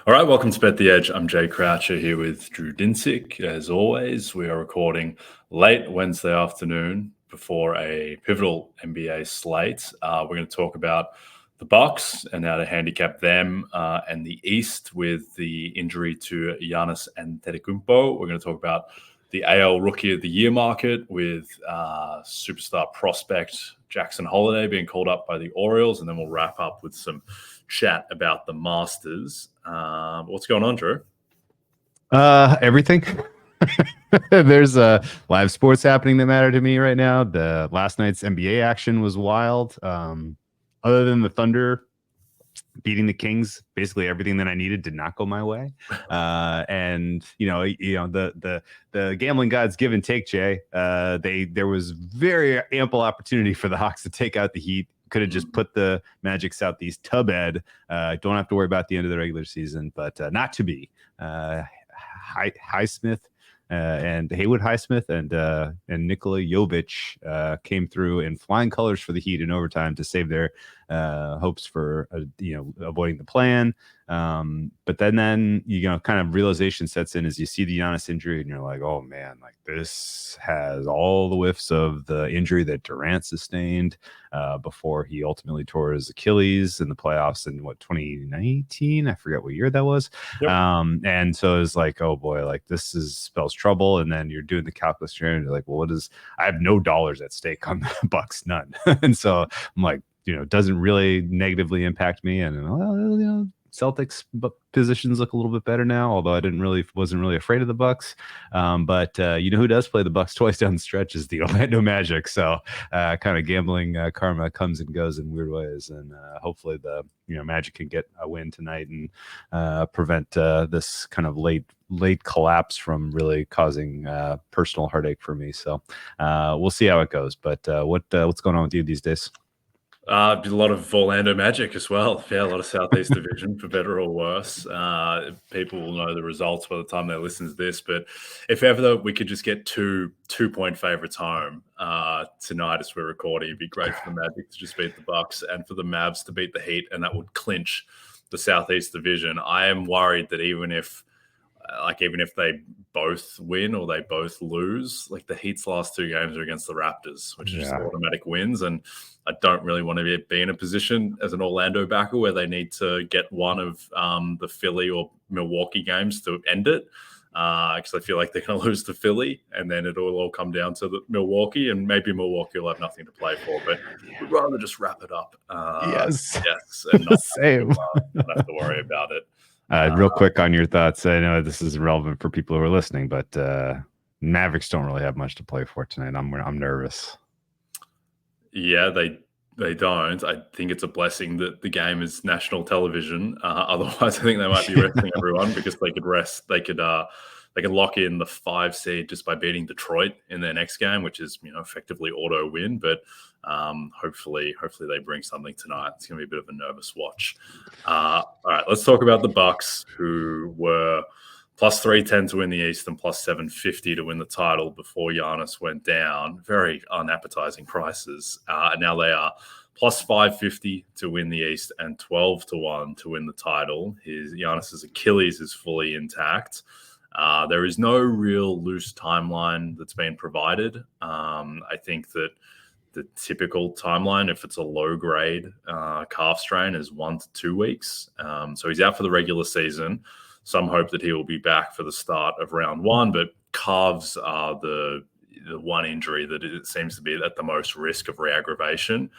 All right, welcome to Bet the Edge. I'm Jay Croucher here with Drew Dinsick. As always, we are recording late Wednesday afternoon before a pivotal NBA slate. We're going to talk about the Bucks and how to handicap them and the East with the injury to Giannis Antetokounmpo. We're going to talk about the AL Rookie of the Year market with superstar prospect Jackson Holliday being called up by the Orioles, and then we'll wrap up with some chat about the Masters. What's going on, Drew? Everything. There's live sports happening that matter to me right now. The last night's NBA action was wild. Other than the Thunder beating the Kings, basically everything that I needed did not go my way. And the gambling gods give and take, Jay. There was very ample opportunity for the Hawks to take out the Heat. Could have just put the Magic Southeast to bed. Don't have to worry about the end of the regular season, but not to be. Highsmith and Haywood Highsmith and Nikola Jovic came through in flying colors for the Heat in overtime to save their hopes for avoiding the plan. But then kind of realization sets in as you see the Giannis injury and you're like, oh man, like this has all the whiffs of the injury that Durant sustained before he ultimately tore his Achilles in the playoffs in 2019. I forget what year that was. Yep. And so it's like, oh boy, like this spells trouble. And then you're doing the calculus here and you're like, well, I have no dollars at stake on the Bucks, none. And so I'm like, it doesn't really negatively impact me. And Celtics positions look a little bit better now, although I wasn't really afraid of the Bucks. But who does play the Bucks twice down the stretch is the Orlando Magic. So kind of gambling karma comes and goes in weird ways, and hopefully the Magic can get a win tonight and prevent this kind of late collapse from really causing personal heartache for me. So we'll see how it goes. But what's going on with you these days? A lot of Orlando Magic as well. Yeah, a lot of Southeast Division, for better or worse. People will know the results by the time they listen to this. But if ever we could just get two-point favorites home tonight as we're recording, it'd be great for the Magic to just beat the Bucks and for the Mavs to beat the Heat, and that would clinch the Southeast Division. I am worried that even if they both win or they both lose, like the Heat's last two games are against the Raptors, which are just automatic wins. And I don't really want to be in a position as an Orlando backer where they need to get one of the Philly or Milwaukee games to end it. Because I feel like they're going to lose to Philly and then it'll all come down to the Milwaukee, and maybe Milwaukee will have nothing to play for, but we'd rather just wrap it up. Yes. And not Same. Not have to worry about it. Real quick on your thoughts. I know this is relevant for people who are listening, but Mavericks don't really have much to play for tonight. I'm nervous. Yeah, they don't. I think it's a blessing that the game is national television. Otherwise, I think they might be resting everyone because they could rest. They could lock in the 5 seed just by beating Detroit in their next game, which is effectively auto win. But hopefully they bring something tonight. It's going to be a bit of a nervous watch. All right, let's talk about the Bucks, who were plus 310 to win the East and plus 750 to win the title before Giannis went down. Very unappetizing prices. Now they are plus 550 to win the East and 12-1 to win the title. Giannis's Achilles is fully intact. There is no real loose timeline that's been provided. I think that the typical timeline, if it's a low-grade calf strain, is 1 to 2 weeks. So he's out for the regular season. Some hope that he will be back for the start of round 1, but calves are the one injury that it seems to be at the most risk of re-aggravation.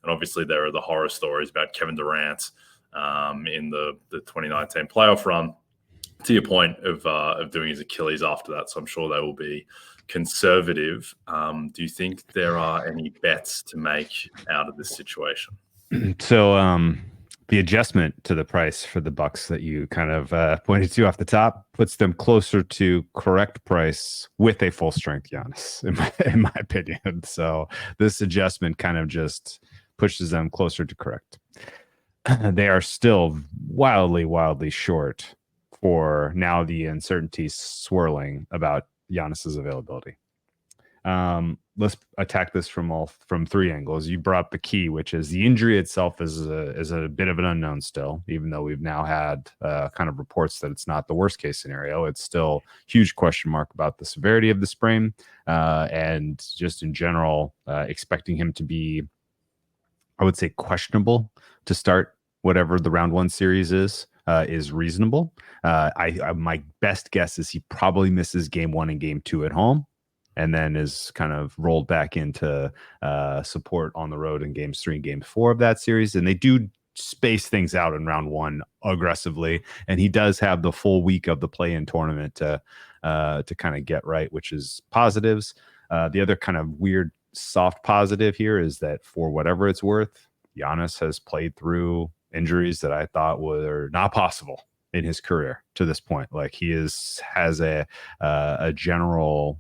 And obviously there are the horror stories about Kevin Durant in the 2019 playoff run, to your point of doing his Achilles after that. So I'm sure they will be conservative. Do you think there are any bets to make out of this situation? So the adjustment to the price for the Bucks that you kind of pointed to off the top puts them closer to correct price with a full strength Giannis, in my opinion. So this adjustment kind of just pushes them closer to correct. They are still wildly short for now the uncertainty swirling about Giannis's availability. let's attack this from three angles. You brought up the key, which is the injury itself is a bit of an unknown still, even though we've now had kind of reports that it's not the worst case scenario. It's still huge question mark about the severity of the sprain, and just in general, expecting him to be, I would say, questionable to start whatever the round one series is reasonable. My best guess is he probably misses game one and game two at home, and then is kind of rolled back into support on the road in games 3 and game 4 of that series. And they do space things out in round one aggressively, and he does have the full week of the play-in tournament to kind of get right, which is positives. The other kind of weird soft positive here is that, for whatever it's worth, Giannis has played through injuries that I thought were not possible in his career to this point. Like, he has a general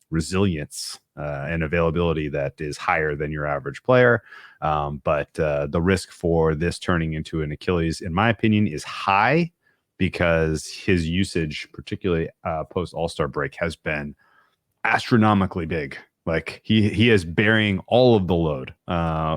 resilience and availability that is higher than your average player. But the risk for this turning into an Achilles, in my opinion, is high, because his usage, particularly post All-Star break, has been astronomically big. Like, he is bearing all of the load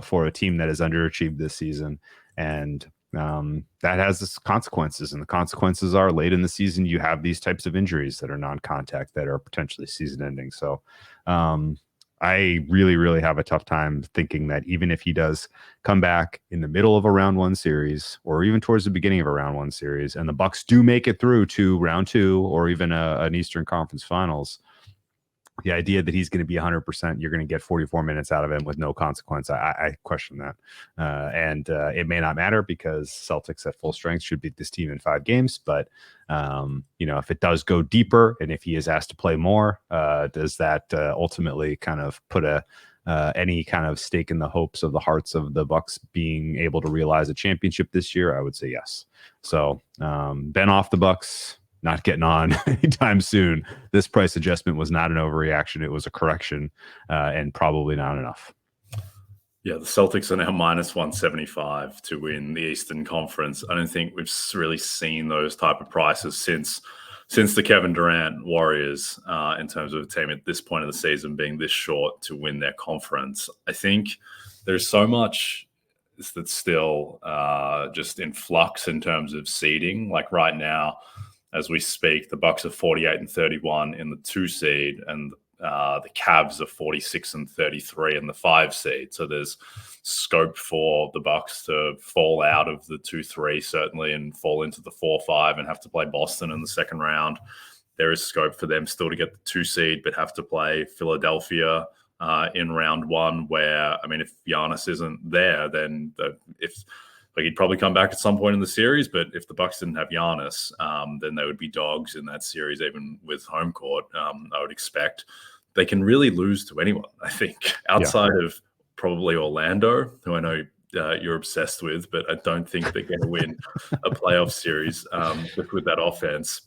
for a team that has underachieved this season. And that has its consequences, and the consequences are, late in the season, you have these types of injuries that are non-contact that are potentially season ending. So I really, really have a tough time thinking that even if he does come back in the middle of a round one series, or even towards the beginning of a round one series, and the Bucks do make it through to round 2 or even an Eastern Conference Finals, the idea that he's going to be 100%, you're going to get 44 minutes out of him with no consequence, I question that. And it may not matter, because Celtics at full strength should beat this team in 5 games. But, if it does go deeper, and if he is asked to play more, does that ultimately kind of put any kind of stake in the hopes of the hearts of the Bucks being able to realize a championship this year? I would say yes. So Ben off the Bucks, not getting on anytime soon. This price adjustment was not an overreaction. It was a correction, and probably not enough. Yeah, the Celtics are now minus 175 to win the Eastern Conference. I don't think we've really seen those type of prices since the Kevin Durant Warriors, in terms of a team at this point of the season being this short to win their conference. I think there's so much that's still just in flux in terms of seeding. Like, right now, as we speak, the Bucks are 48-31 in the 2 seed, and the Cavs are 46-33 in the 5 seed. So there's scope for the Bucks to fall out of the 2-3 certainly, and fall into the 4-5 and have to play Boston in the second round. There is scope for them still to get the 2 seed, but have to play Philadelphia in round 1. Where, I mean, if Giannis isn't there, then he'd probably come back at some point in the series. But if the Bucks didn't have Giannis, then they would be dogs in that series, even with home court. I would expect they can really lose to anyone, I think, outside of probably Orlando, who I know you're obsessed with, but I don't think they're going to win a playoff series with that offense.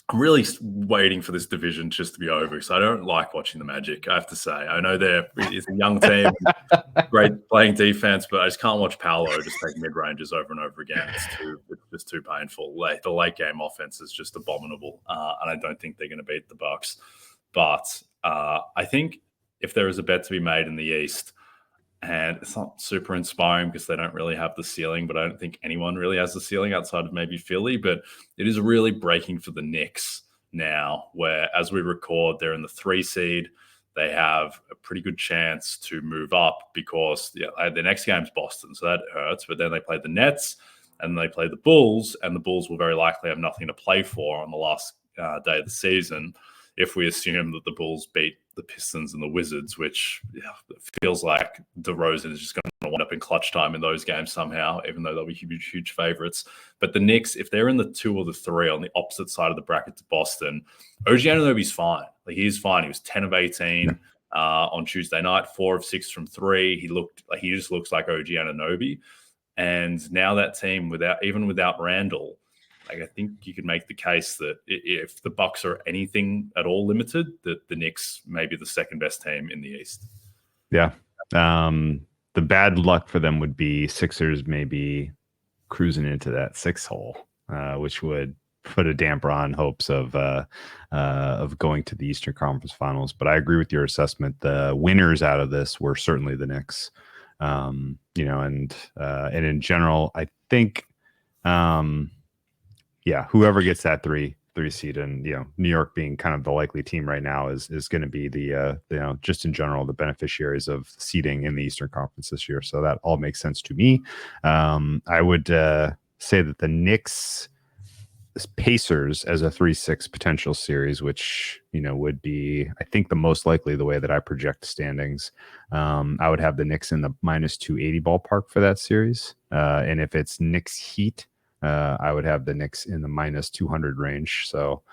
I'm really waiting for this division just to be over, because I don't like watching the Magic, I have to say. I know it's a young team, great playing defense, but I just can't watch Paolo just take mid-ranges over and over again. It's just too painful. The late game offense is just abominable, and I don't think they're going to beat the Bucks. But I think if there is a bet to be made in the East, and it's not super inspiring because they don't really have the ceiling, but I don't think anyone really has the ceiling outside of maybe Philly. But it is really breaking for the Knicks now, where, as we record, they're in the 3 seed. They have a pretty good chance to move up, because the next game's Boston, so that hurts. But then they play the Nets, and they play the Bulls, and the Bulls will very likely have nothing to play for on the last day of the season, if we assume that the Bulls beat the Pistons and the Wizards, which feels like DeRozan is just going to wind up in clutch time in those games somehow, even though they'll be huge, huge favorites. But the Knicks, if they're in the 2 or the 3 on the opposite side of the bracket to Boston, OG Anunoby's fine. Like, he's fine. He was 10 of 18 on Tuesday night, 4 of 6 from 3. He just looks like OG Anunoby. And now that team, without Randall, I think you could make the case that if the Bucks are anything at all limited, that the Knicks may be the second best team in the East. Yeah. The bad luck for them would be Sixers maybe cruising into that 6 hole, which would put a damper on hopes of going to the Eastern Conference Finals. But I agree with your assessment. The winners out of this were certainly the Knicks. And in general, I think, whoever gets that three seed, and New York being kind of the likely team right now is going to be the just in general the beneficiaries of seeding in the Eastern Conference this year. So that all makes sense to me. I would say that the Knicks Pacers as a 3-6 potential series, which would be, I think, the most likely the way that I project the standings. I would have the Knicks in the -280 ballpark for that series, and if it's Knicks Heat, I would have the Knicks in the -200 range. So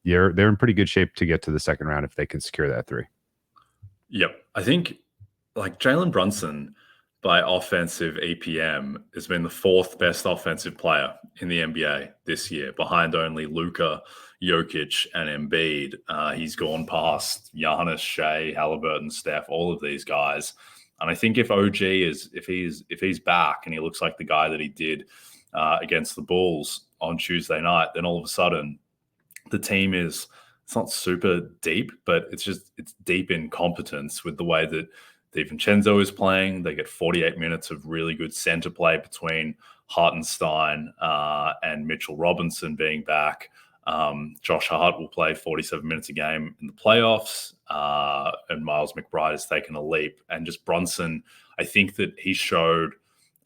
they're in pretty good shape to get to the second round if they can secure that 3. Yep, I think like Jalen Brunson by offensive EPM has been the 4th best offensive player in the NBA this year, behind only Luka, Jokic, and Embiid. He's gone past Giannis, Shea, Halliburton, Steph, all of these guys. And I think if he's back and he looks like the guy that he did against the Bulls on Tuesday night, then all of a sudden the team it's not super deep, but it's deep in competence with the way that DiVincenzo is playing. They get 48 minutes of really good center play between Hartenstein and Mitchell Robinson being back. Josh Hart will play 47 minutes a game in the playoffs, and Miles McBride has taken a leap. And just Brunson, I think that he showed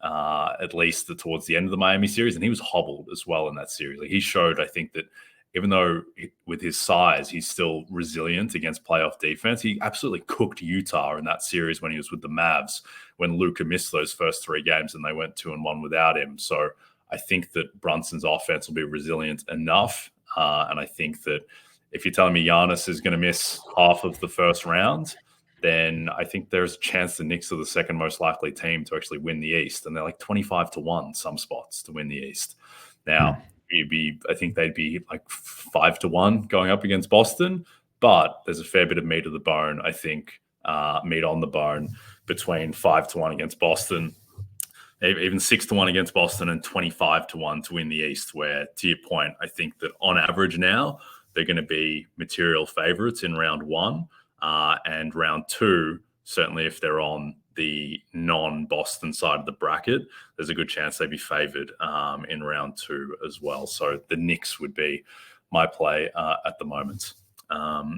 at least towards the end of the Miami series, and he was hobbled as well in that series. Like, he showed, I think, that even though with his size, he's still resilient against playoff defense. He absolutely cooked Utah in that series when he was with the Mavs, when Luka missed those first 3 games and they went 2-1 without him. So I think that Brunson's offense will be resilient enough. And I think that if you're telling me Giannis is going to miss half of the first round, then I think there's a chance the Knicks are the second most likely team to actually win the East. And they're like 25-1 some spots to win the East. Now, I think they'd be like 5-1 going up against Boston, but there's a fair bit of meat of the bone, I think, meat on the bone between 5-1 against Boston, even 6-1 against Boston, and 25-1 to win the East, where, to your point, I think that on average now they're going to be material favorites in round 1, and round 2, certainly if they're on the non-Boston side of the bracket, there's a good chance they'd be favored in round 2 as well. So the Knicks would be my play at the moment.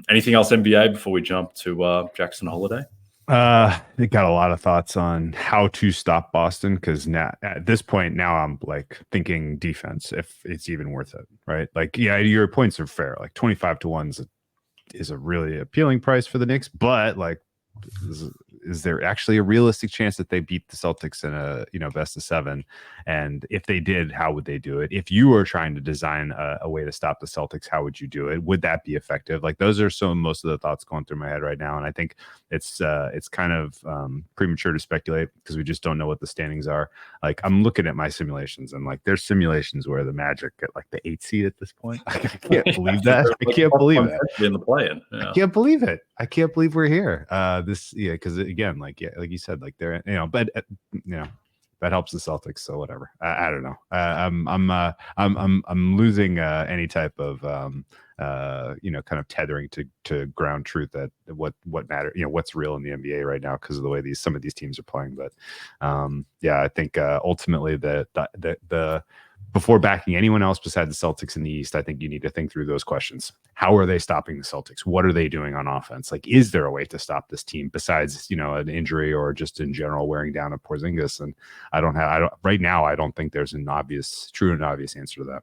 Anything else NBA before we jump to Jackson Holliday? They got a lot of thoughts on how to stop Boston, because now at this point now I'm like thinking defense, if it's even worth it, right? Like, yeah, your points are fair. Like 25-1 is a really appealing price for the Knicks, but like, is there actually a realistic chance that they beat the Celtics in a best of 7? And if they did, how would they do it? If you were trying to design a way to stop the Celtics, how would you do it? Would that be effective? Like, those are most of the thoughts going through my head right now. And I think it's kind of premature to speculate because we just don't know what the standings are. Like, I'm looking at my simulations, and like there's simulations where the Magic get like the 8th seed at this point. I can't believe that. I can't believe that. In the play-in. Yeah. I can't believe it. I can't believe we're here. Because again, like you said, like they're but that helps the Celtics. So whatever. I don't know. I'm losing any type of kind of tethering to ground truth that what matter, what's real in the NBA right now because of the way some of these teams are playing. But I think ultimately the before backing anyone else besides the Celtics in the East, I think you need to think through those questions. How are they stopping the Celtics? What are they doing on offense? Like, is there a way to stop this team besides, an injury or just in general wearing down of Porzingis? And right now, I don't think there's true and obvious answer to that.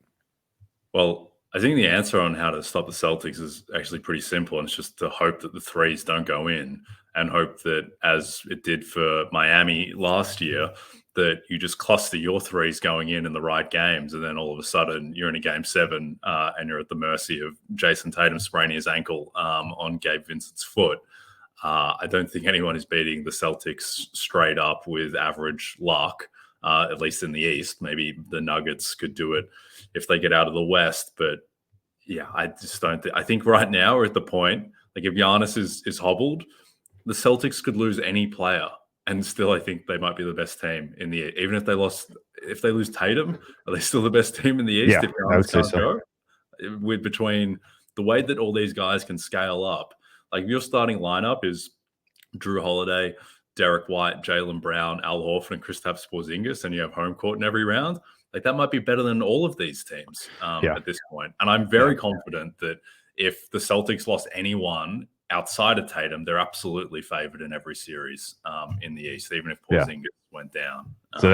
Well, I think the answer on how to stop the Celtics is actually pretty simple. And it's just to hope that the threes don't go in, and hope that, as it did for Miami last year, that you just cluster your threes going in the right games, and then all of a sudden you're in a game 7 and you're at the mercy of Jason Tatum spraining his ankle on Gabe Vincent's foot. I don't think anyone is beating the Celtics straight up with average luck, at least in the East. Maybe the Nuggets could do it if they get out of the West. But yeah, I just don't think. I think right now we're at the point, like, if Giannis is hobbled, the Celtics could lose any player, and still I think they might be the best team in the, even if they lost if they lose Tatum, are they still the best team in the East? Yeah, If I would Giannis say can't so. go, with between the way that all these guys can scale up, like your starting lineup is Drew Holiday, Derek White, Jaylen Brown, Al Horford, and Kristaps Porzingis, and you have home court in every round. Like that might be better than all of these teams at this point. And I'm very confident that if the Celtics lost anyone outside of Tatum, they're absolutely favored in every series in the East, even if Porzingis went down. So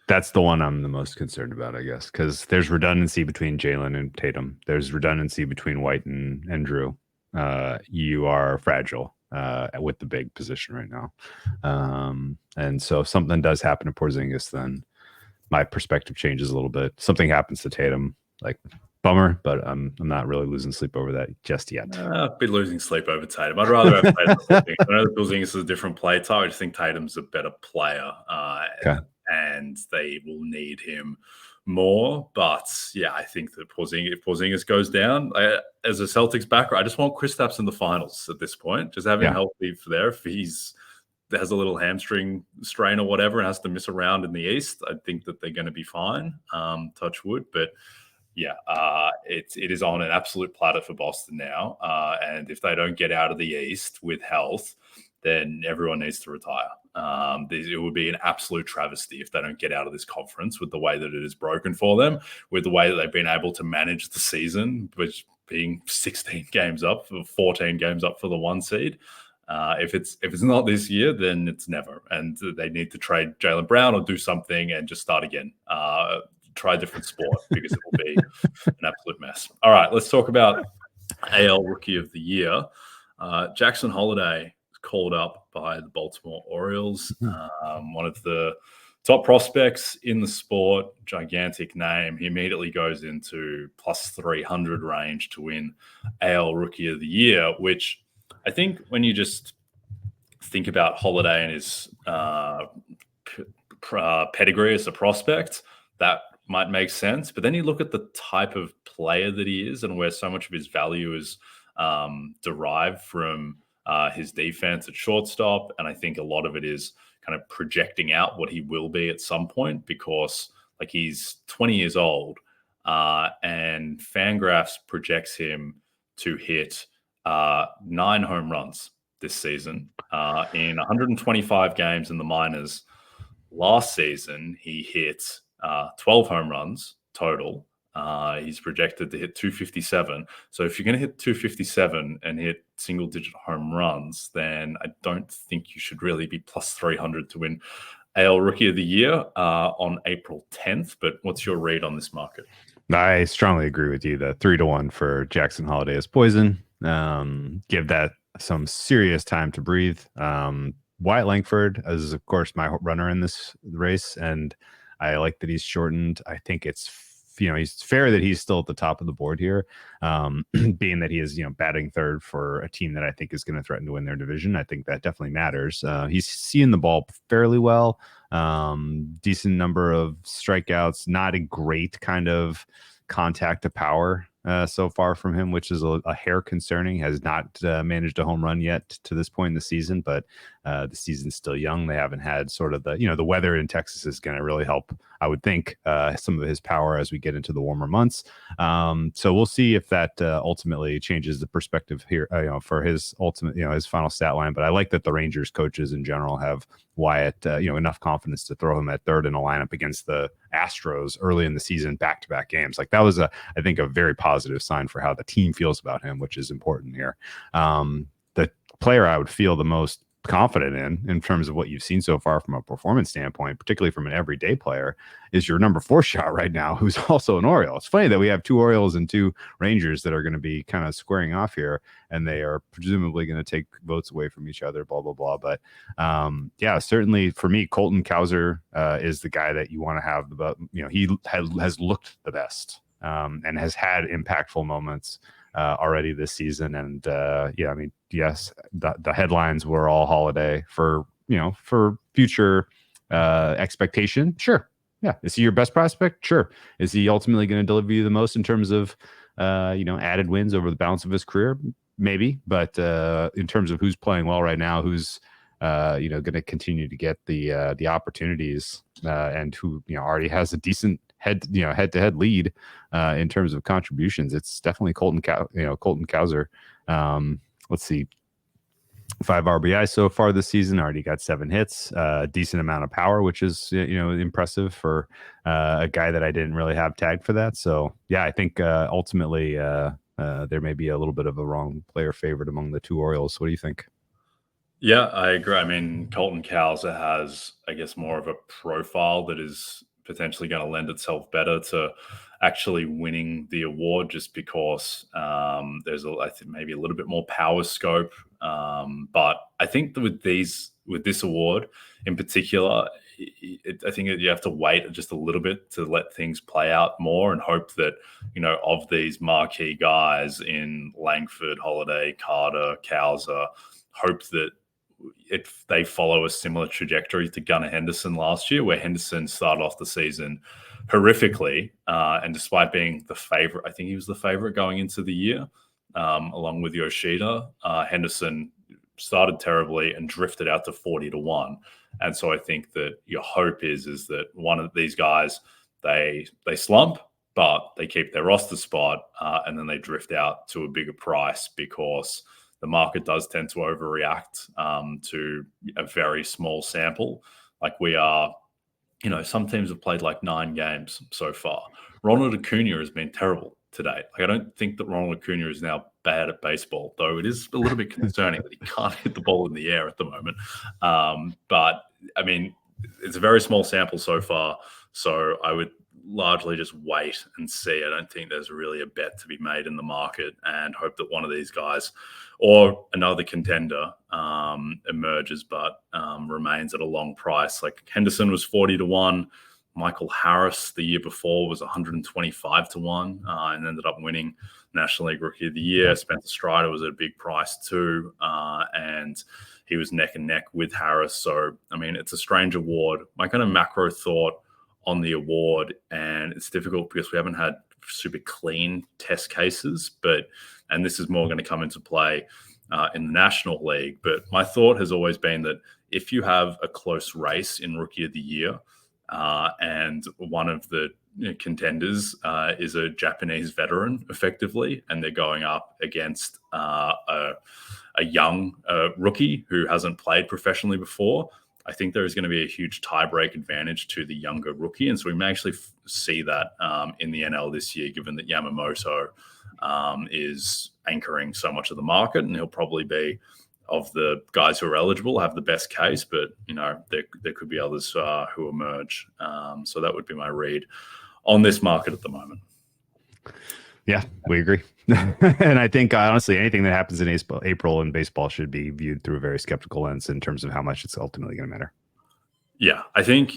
that's the one I'm the most concerned about, I guess, because there's redundancy between Jaylen and Tatum. There's redundancy between White and Drew. You are fragile with the big position right now. And so if something does happen to Porzingis, then my perspective changes a little bit. Something happens to Tatum, like bummer, but I'm not really losing sleep over that just yet. I'd be losing sleep over Tatum. I'd rather have Tatum. I know that Porzingis is a different play type. I just think Tatum's a better player, and they will need him more. But yeah, I think that if Porzingis goes down, as a Celtics backer, I just want Kristaps in the finals at this point. Just have him healthy for there. If he's has a little hamstring strain or whatever and has to miss a round in the East, I think that they're going to be fine. Touch wood, but yeah, it is on an absolute platter for Boston now. And if they don't get out of the East with health, then everyone needs to retire. It would be an absolute travesty if they don't get out of this conference with the way that it is broken for them, with the way that they've been able to manage the season, which being 16 games up, 14 games up for the 1 seed. If it's not this year, then it's never. And they need to trade Jaylen Brown or do something and just start again. Try a different sport because it will be an absolute mess. All right, let's talk about AL Rookie of the Year. Jackson Holliday was called up by the Baltimore Orioles, one of the top prospects in the sport, gigantic name. He immediately goes into plus 300 range to win AL Rookie of the Year, which I think when you just think about Holliday and his pedigree as a prospect, that might make sense. But then you look at the type of player that he is and where so much of his value is derived from his defense at shortstop. And I think a lot of it is kind of projecting out what he will be at some point, because like he's 20 years old and Fangraphs projects him to hit 9 home runs this season in 125 games in the minors. Last season, he hit 12 home runs total. He's projected to hit 257. So if you're going to hit 257 and hit single-digit home runs, then I don't think you should really be plus 300 to win AL Rookie of the Year on April 10th. But what's your read on this market? I strongly agree with you. The 3-1 for Jackson Holliday is poison. Give that some serious time to breathe. Wyatt Langford is, of course, my runner in this race, and I like that he's shortened. I think it's, he's fair that he's still at the top of the board here, being that he is, batting third for a team that I think is going to threaten to win their division. I think that definitely matters. He's seeing the ball fairly well, decent number of strikeouts, not a great kind of contact to power so far from him, which is a hair concerning. Has not managed a home run yet to this point in the season, but the season's still young. They haven't had sort of the weather in Texas is going to really help, I would think, some of his power as we get into the warmer months. So we'll see if that ultimately changes the perspective here, for his ultimate, his final stat line. But I like that the Rangers coaches in general have Wyatt, enough confidence to throw him at third in a lineup against the Astros early in the season, back-to-back games. Like that was I think a very positive sign for how the team feels about him, which is important here. The player I would feel the most confident in terms of what you've seen so far from a performance standpoint, particularly from an everyday player, is your number 4 shot right now, who's also an Oriole. It's funny that we have 2 Orioles and 2 Rangers that are going to be kind of squaring off here, and they are presumably going to take votes away from each other, blah, blah, blah. But certainly for me, Colton Cowser is the guy that you want to have he has looked the best and has had impactful moments already this season. And yes, the headlines were all Holiday for future expectation. Sure. Yeah. Is he your best prospect? Sure. Is he ultimately going to deliver you the most in terms of, added wins over the balance of his career? Maybe. But in terms of who's playing well right now, who's going to continue to get the opportunities, and who already has a decent head-to-head lead in terms of contributions. It's definitely Colton Cowser. Let's see. 5 RBI so far this season, already got 7 hits, decent amount of power, which is impressive for a guy that I didn't really have tagged for that. So yeah, I think ultimately there may be a little bit of a wrong player favorite among the 2 Orioles. What do you think? Yeah, I agree. I mean, Colton Cowser has, I guess, more of a profile that is potentially going to lend itself better to actually winning the award, just because there's I think maybe a little bit more power scope. But I think that with this award in particular, I think you have to wait just a little bit to let things play out more and hope that, of these marquee guys in Langford, Holliday, Carter, Cowser, hope that if they follow a similar trajectory to Gunnar Henderson last year, where Henderson started off the season horrifically, and despite being the favorite, I think he was the favorite going into the year, along with Yoshida. Henderson started terribly and drifted out to 40-1, and so I think that your hope is that one of these guys, they slump, but they keep their roster spot, and then they drift out to a bigger price, because the market does tend to overreact to a very small sample. Like we are, some teams have played like 9 games so far. Ronald Acuna has been terrible today. Like, I don't think that Ronald Acuna is now bad at baseball, though it is a little bit concerning that he can't hit the ball in the air at the moment. But I mean, it's a very small sample so far, so I would largely just wait and see. I don't think there's really a bet to be made in the market, and hope that one of these guys or another contender emerges, but remains at a long price. Like Henderson was 40-1. Michael Harris the year before was 125-1 and ended up winning National League Rookie of the Year. Spencer Strider was at a big price too, and he was neck and neck with Harris. So, I mean, it's a strange award. My kind of macro thought on the award, and it's difficult because we haven't had super clean test cases, and this is more going to come into play in the National League. But my thought has always been that if you have a close race in Rookie of the Year, and one of the contenders is a Japanese veteran, effectively, and they're going up against a young rookie who hasn't played professionally before, I think there is going to be a huge tiebreak advantage to the younger rookie. And so we may actually see that in the NL this year, given that Yamamoto is anchoring so much of the market, and he'll probably be, of the guys who are eligible, have the best case. But, there could be others who emerge. So that would be my read on this market at the moment. Yeah, we agree. And I think, honestly, anything that happens in April in baseball should be viewed through a very skeptical lens in terms of how much it's ultimately going to matter. Yeah, I think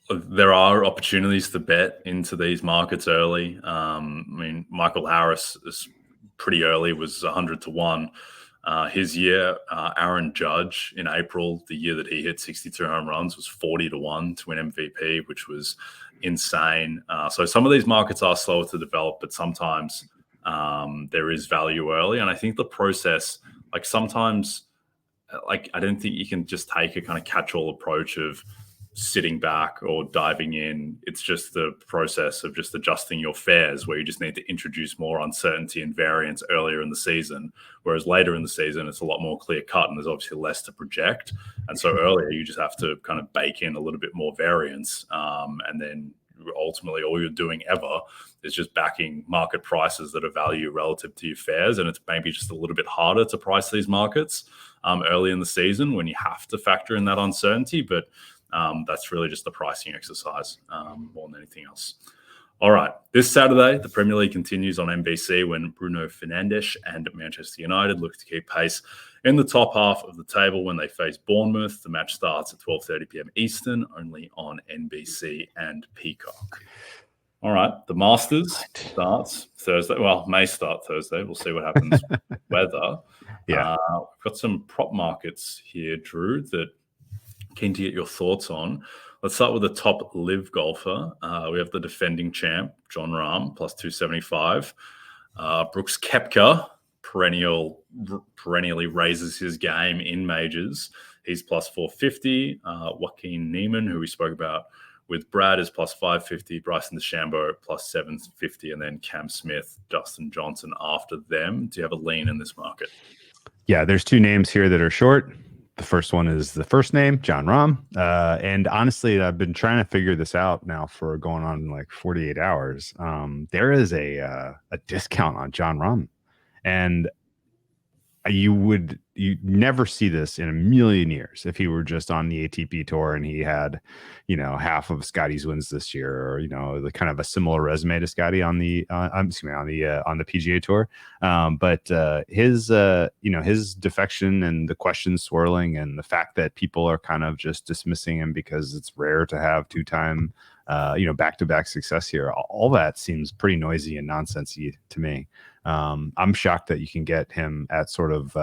there are opportunities to bet into these markets early. I mean, Michael Harris is pretty early, was 100-1. His year, Aaron Judge in April, the year that he hit 62 home runs, was 40-1 to win MVP, which was insane. So some of these markets are slower to develop, but sometimes there is value early. And I think the process, like sometimes, like I don't think you can just take a kind of catch-all approach of sitting back or diving in. It's just the process of just adjusting your fares, where you just need to introduce more uncertainty and variance earlier in the season, whereas later in the season it's a lot more clear cut and there's obviously less to project. And so earlier you just have to kind of bake in a little bit more variance, and then ultimately all you're doing ever is just backing market prices that are value relative to your fares. And it's maybe just a little bit harder to price these markets early in the season when you have to factor in that uncertainty. But that's really just the pricing exercise more than anything else. All right. This Saturday, the Premier League continues on NBC when Bruno Fernandes and Manchester United look to keep pace in the top half of the table when they face Bournemouth. The match starts at 12:30 p.m. Eastern, only on NBC and Peacock. All right. The Masters starts Thursday. Well, may start Thursday. We'll see what happens with weather. Yeah. We've got some prop markets here, Drew, that keen to get your thoughts on. Let's start with the top LIV golfer. We have the defending champ, Jon Rahm, plus 275. Brooks Koepka perennially raises his game in majors. He's plus 450. Joaquin Neiman, who we spoke about with Brad, is plus 550. Bryson DeChambeau plus 750. And then Cam Smith, Dustin Johnson after them. Do you have a lean in this market? Yeah, there's two names here that are short. The first one is the first name, John Rahm. And honestly, I've been trying to figure this out now for going on like 48 hours. There is a discount on John Rahm. And you never see this in a million years if he were just on the ATP tour and he had, half of Scotty's wins this year, or the kind of a similar resume to Scotty on the on the PGA tour. But his defection and the questions swirling and the fact that people are kind of just dismissing him because it's rare to have two-time back-to-back success here. All that seems pretty noisy and nonsensey to me. I'm shocked that you can get him at sort of,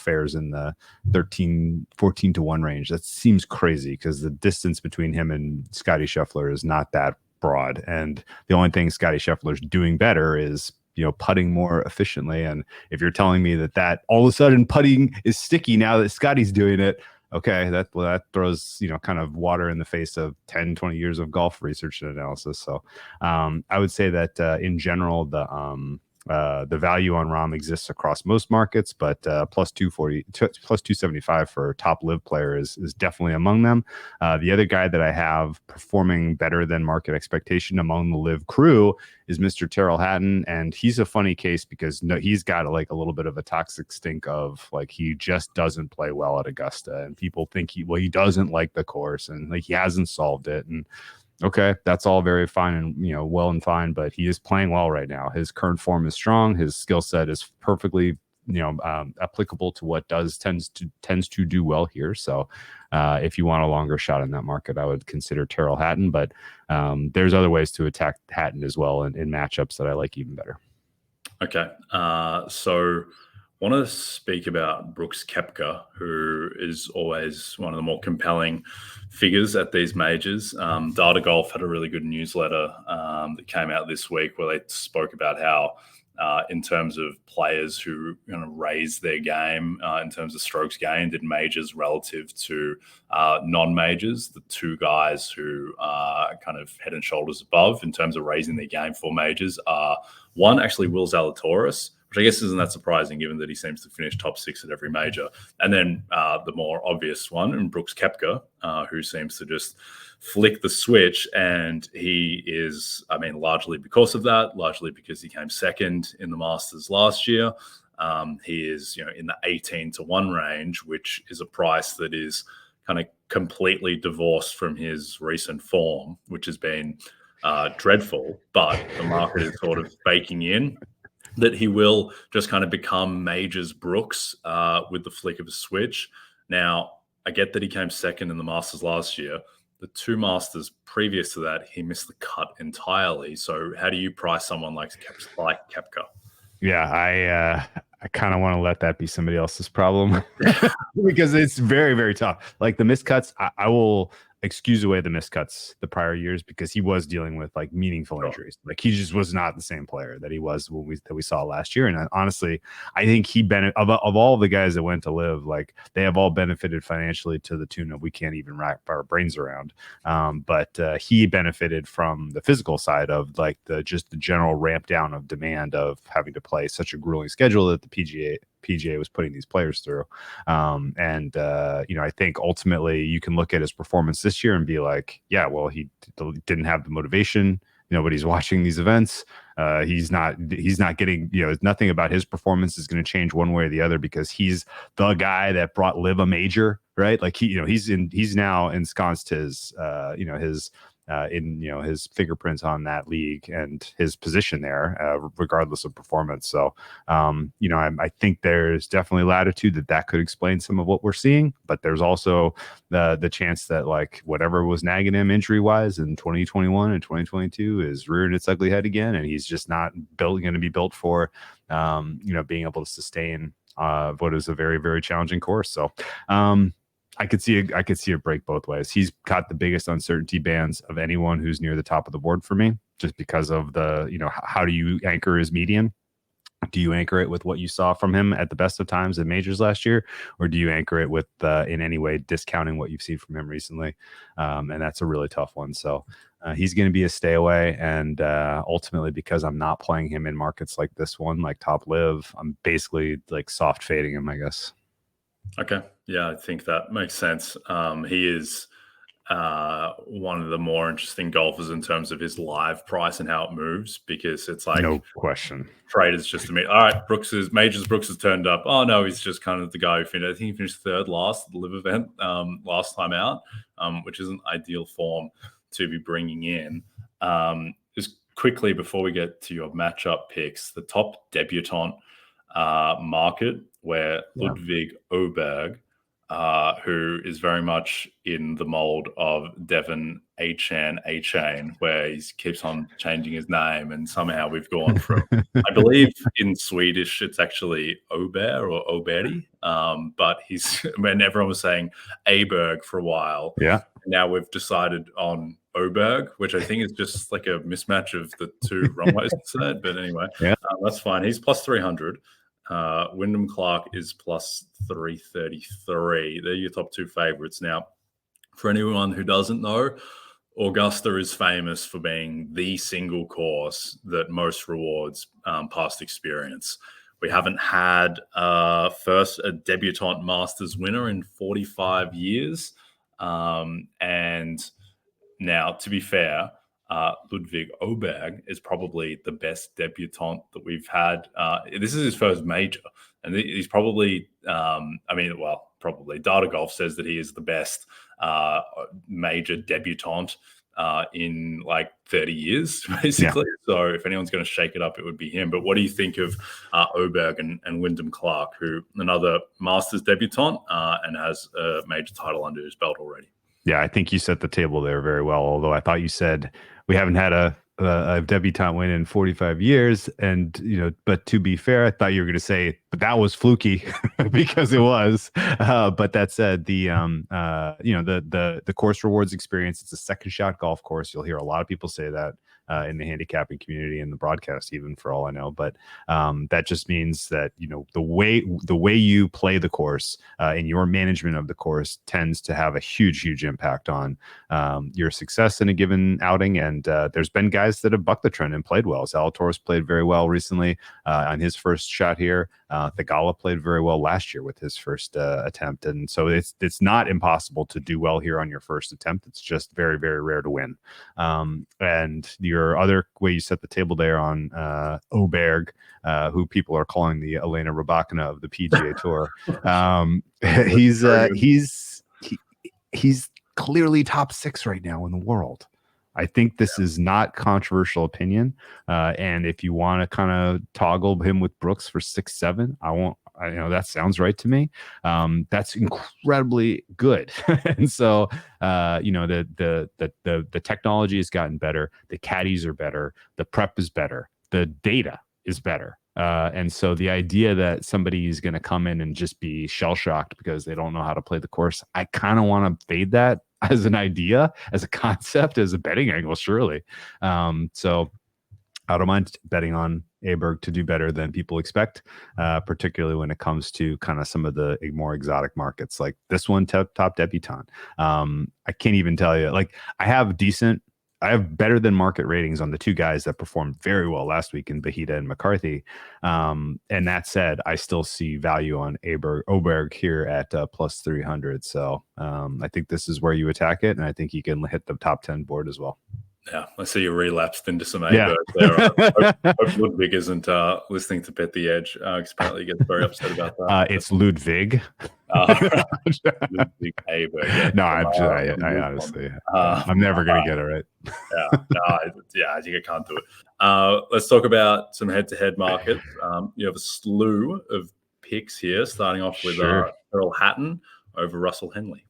fares in the 13-14 to 1 range. That seems crazy because the distance between him and Scotty Scheffler is not that broad. And the only thing Scotty Scheffler's doing better is, putting more efficiently. And if you're telling me that all of a sudden putting is sticky now that Scotty's doing it, okay, that throws, kind of water in the face of 10, 20 years of golf research and analysis. So I would say that in general, the value on Rahm exists across most markets, but plus 240, plus 275 for top live player is definitely among them. The other guy that I have performing better than market expectation among the live crew is Mr. Terrell Hatton, and he's a funny case because he's got like a little bit of a toxic stink of like he just doesn't play well at Augusta, and people think he doesn't like the course and like he hasn't solved it. And okay, that's all very fine and well and fine, but he is playing well right now. His current form is strong. His skill set is perfectly applicable to what tends to do well here. So if you want a longer shot in that market, I would consider Terrell Hatton, but there's other ways to attack Hatton as well in matchups that I like even better. Okay, so want to speak about Brooks Koepka, who is always one of the more compelling figures at these majors. Data Golf had a really good newsletter that came out this week where they spoke about how in terms of players who raise their game in terms of strokes gained in majors relative to non-majors, the two guys who are kind of head and shoulders above in terms of raising their game for majors are one, actually Will Zalatoris, which I guess isn't that surprising given that he seems to finish top 6 at every major. And then the more obvious one, and Brooks Koepka, who seems to just flick the switch. And he is, largely because of that, largely because he came second in the Masters last year. He is, in the 18 to 1 range, which is a price that is kind of completely divorced from his recent form, which has been dreadful. But the market is sort of baking in that he will just kind of become Majors Brooks with the flick of a switch. Now, I get that he came second in the Masters last year. The 2 Masters previous to that, he missed the cut entirely. So how do you price someone like Koepka? Yeah, I kind of want to let that be somebody else's problem because it's very, very tough. Like the miscuts, I will excuse away the miscuts the prior years because he was dealing with like meaningful injuries. Like he just was not the same player that he was that we saw last year. And honestly, I think he of all the guys that went to live, like they have all benefited financially to the tune of we can't even wrap our brains around. But he benefited from the physical side of like the general ramp down of demand of having to play such a grueling schedule that the PGA was putting these players through. I think ultimately you can look at his performance this year and be like, yeah, well, he didn't have the motivation. Nobody's watching these events. He's not getting, nothing about his performance is going to change one way or the other because he's the guy that brought LIV a major, right? Like he's now ensconced his his fingerprints on that league and his position there, regardless of performance. So, I think there's definitely latitude that could explain some of what we're seeing, but there's also the chance that like whatever was nagging him injury wise in 2021 and 2022 is rearing its ugly head again. And he's just not going to be built for, being able to sustain what is a very, very challenging course. So, I could see a break both ways. He's got the biggest uncertainty bands of anyone who's near the top of the board for me, just because of the, how do you anchor his median? Do you anchor it with what you saw from him at the best of times in majors last year, or do you anchor it with in any way discounting what you've seen from him recently? And that's a really tough one. So he's going to be a stay away. And ultimately, because I'm not playing him in markets like this one, like top live, I'm basically like soft fading him, I guess. Okay. Yeah, I think that makes sense. He is one of the more interesting golfers in terms of his live price and how it moves, because it's like no question. Traders just to me. All right, Brooks has turned up. Oh no, he's just kind of the guy who finished. I think he finished third last at the LIV event last time out, which isn't ideal form to be bringing in. Just quickly before we get to your matchup picks, the top debutant market where Ludvig Åberg, who is very much in the mold of Devon A-Chain, where he keeps on changing his name, and somehow we've gone from, I believe in Swedish it's actually Ober or Oberi, but when everyone was saying Aberg for a while, now we've decided on Åberg, which I think is just like a mismatch of the two wrong ways to say it, but anyway, that's fine. He's plus 300. Wyndham Clark is plus 333. They're your top two favorites. Now, for anyone who doesn't know, Augusta is famous for being the single course that most rewards past experience. We haven't had a debutante Masters winner in 45 years. And now, to be fair, Ludvig Åberg is probably the best debutant that we've had. This is his first major, and he's probably, probably Data Golf says that he is the best major debutant in like 30 years, basically. So if anyone's going to shake it up, it would be him. But what do you think of Åberg and Wyndham Clark, who another Masters debutant and has a major title under his belt already? Yeah, I think you set the table there very well. Although I thought you said we haven't had a debutante win in 45 years, and but to be fair, I thought you were going to say, but that was fluky because it was. But that said, the course rewards experience. It's a second shot golf course. You'll hear a lot of people say that in the handicapping community and the broadcast, even for all I know. But that just means that the way you play the course and your management of the course tends to have a huge impact on your success in a given outing. And there's been guys that have bucked the trend and played well. Zalatoris played very well recently on his first shot here. Thigala played very well last year with his first attempt, and so it's not impossible to do well here on your first attempt. It's just very rare to win. And your other way you set the table there on Åberg, who people are calling the Elena Rybakina of the PGA Tour. He's clearly top 6 right now in the world. I think this is not controversial opinion. And if you want to kind of toggle him with Brooks for 6-7, that sounds right to me. That's incredibly good. And so, the technology has gotten better. The caddies are better. The prep is better. The data is better. And so the idea that somebody is going to come in and just be shell shocked because they don't know how to play the course, I kind of want to fade that as an idea, as a concept, as a betting angle, surely. So I don't mind betting on Åberg to do better than people expect, particularly when it comes to kind of some of the more exotic markets like this one, top debutant. I can't even tell you, like I have better than market ratings on the two guys that performed very well last week in Bahita and McCarthy. And that said, I still see value on Åberg here at plus 300. So I think this is where you attack it. And I think you can hit the top 10 board as well. Yeah, I see you relapsed into some Åberg there. Hope Ludwig isn't listening to Bet the Edge. Apparently he gets very upset about that. It's Ludwig. Ludwig Åberg. Yeah. No, I honestly, I'm never going to get it right. I think I can't do it. Let's talk about some head-to-head markets. You have a slew of picks here, starting off with Earl Hatton over Russell Henley.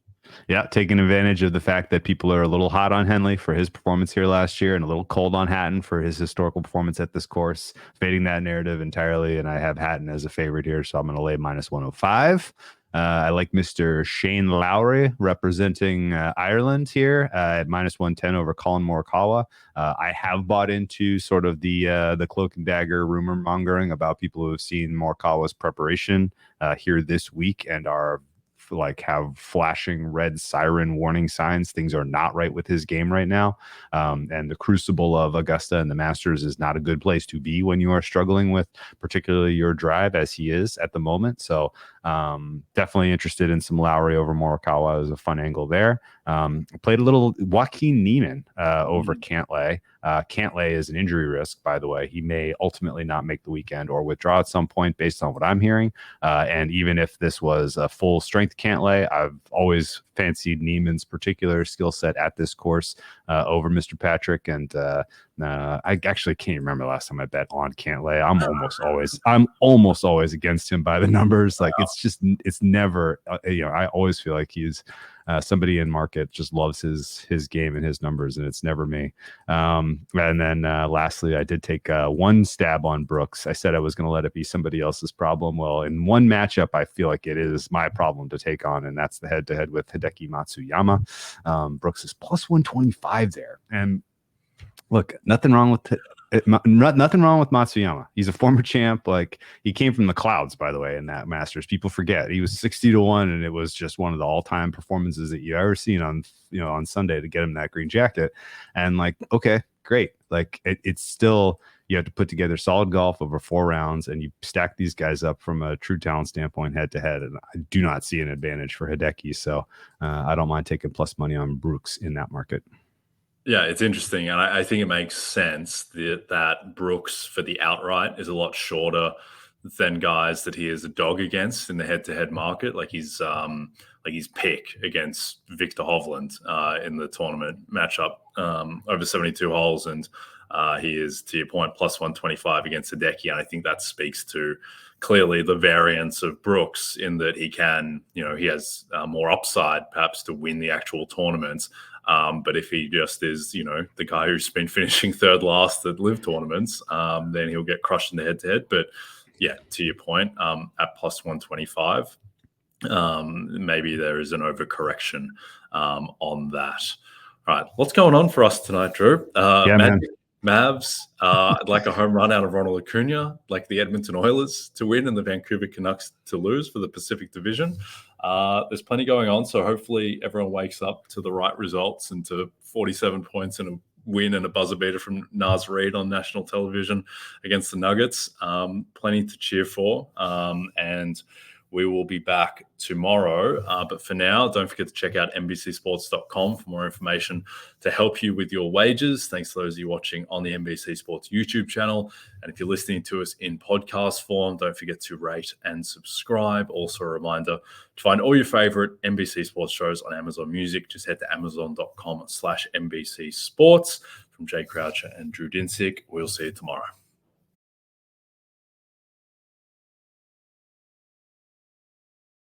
Yeah, taking advantage of the fact that people are a little hot on Henley for his performance here last year and a little cold on Hatton for his historical performance at this course, fading that narrative entirely. And I have Hatton as a favorite here, so I'm going to lay minus 105. I like Mr. Shane Lowry representing Ireland here at -110 over Colin Morikawa. I have bought into sort of the cloak and dagger rumor mongering about people who have seen Morikawa's preparation here this week and are like have flashing red siren warning signs. Things are not right with his game right now. And the crucible of Augusta and the Masters is not a good place to be when you are struggling with particularly your drive as he is at the moment. So definitely interested in some Lowry over Morikawa as a fun angle there. Played a little Joaquin Niemann over Cantlay. Cantlay is an injury risk, by the way. He may ultimately not make the weekend or withdraw at some point based on what I'm hearing. And even if this was a full strength Cantlay, I've always fancied Niemann's particular skill set at this course over Mr. Patrick. And I actually can't remember the last time I bet on Cantlay. I'm almost always against him by the numbers. Like it's never, I always feel like he's somebody in market just loves his game and his numbers, and it's never me. And then lastly, I did take one stab on Brooks. I said I was going to let it be somebody else's problem. Well, in one matchup, I feel like it is my problem to take on, and that's the head-to-head with Hideki Matsuyama. Brooks is +125 there, and look, nothing wrong with nothing wrong with Matsuyama. He's a former champ. Like, he came from the clouds, by the way, in that Masters. People forget he was 60-1, and it was just one of the all-time performances that you ever seen on Sunday to get him that green jacket. And like, okay, great. Like, it's still, you have to put together solid golf over 4 rounds, and you stack these guys up from a true talent standpoint head to head. And I do not see an advantage for Hideki, so I don't mind taking plus money on Brooks in that market. Yeah, it's interesting. And I think it makes sense that Brooks for the outright is a lot shorter than guys that he is a dog against in the head-to-head market. Like his pick against Victor Hovland in the tournament matchup over 72 holes. And he is, to your point, +125 against Hideki. And I think that speaks to clearly the variance of Brooks in that he can, he has more upside perhaps to win the actual tournaments. But if he just is, the guy who's been finishing third last at LIV tournaments, then he'll get crushed in the head-to-head. But yeah, to your point, at +125, maybe there is an overcorrection on that. All right, what's going on for us tonight, Drew? Mavs, I'd like a home run out of Ronald Acuna, like the Edmonton Oilers to win and the Vancouver Canucks to lose for the Pacific Division. There's plenty going on, so hopefully everyone wakes up to the right results and to 47 points and a win and a buzzer beater from Naz Reid on national television against the Nuggets. Plenty to cheer for, and we will be back tomorrow. But for now, don't forget to check out NBCSports.com for more information to help you with your wagers. Thanks to those of you watching on the NBC Sports YouTube channel. And if you're listening to us in podcast form, don't forget to rate and subscribe. Also a reminder to find all your favorite NBC Sports shows on Amazon Music. Just head to amazon.com/NBC Sports. From Jay Croucher and Drew Dinsick, we'll see you tomorrow.